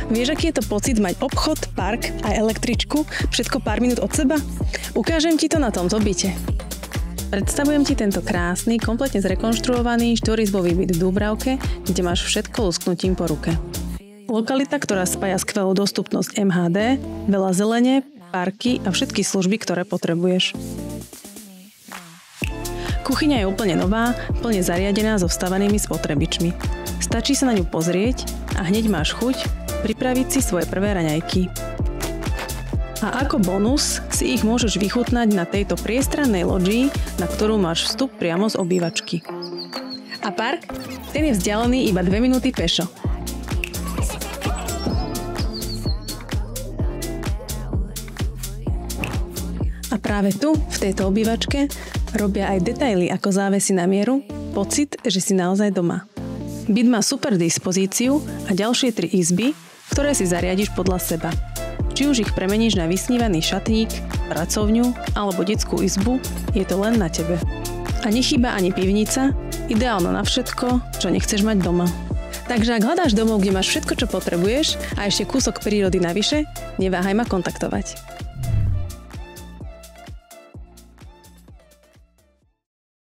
Vieš, aký je to pocit mať obchod, park a električku všetko pár minút od seba? Ukážem ti to na tomto byte. Predstavujem ti tento krásny, kompletne zrekonštruovaný štvorizbový byt v Dúbravke, kde máš všetko lusknutím po ruke. Lokalita, ktorá spája skvelú dostupnosť MHD, veľa zelene, parky a všetky služby, ktoré potrebuješ. Kuchyňa je úplne nová, plne zariadená so vstavanými spotrebičmi. Stačí sa na ňu pozrieť a hneď máš chuť pripraviť si svoje prvé raňajky. A ako bonus si ich môžeš vychutnať na tejto priestrannej lodžii, na ktorú máš vstup priamo z obývačky. A park? Ten je vzdialený iba 2 minúty pešo. A práve tu, v tejto obývačke, robia aj detaily ako závesy na mieru, pocit, že si naozaj doma. Byt má super dispozíciu a ďalšie 3 izby, ktoré si zariadiš podľa seba. Či už ich premeníš na vysnívaný šatník, pracovňu alebo detskú izbu, je to len na tebe. A nechýba ani pivnica, ideálna na všetko, čo nechceš mať doma. Takže ak hľadáš domov, kde máš všetko, čo potrebuješ a ešte kúsok prírody navyše, neváhaj ma kontaktovať.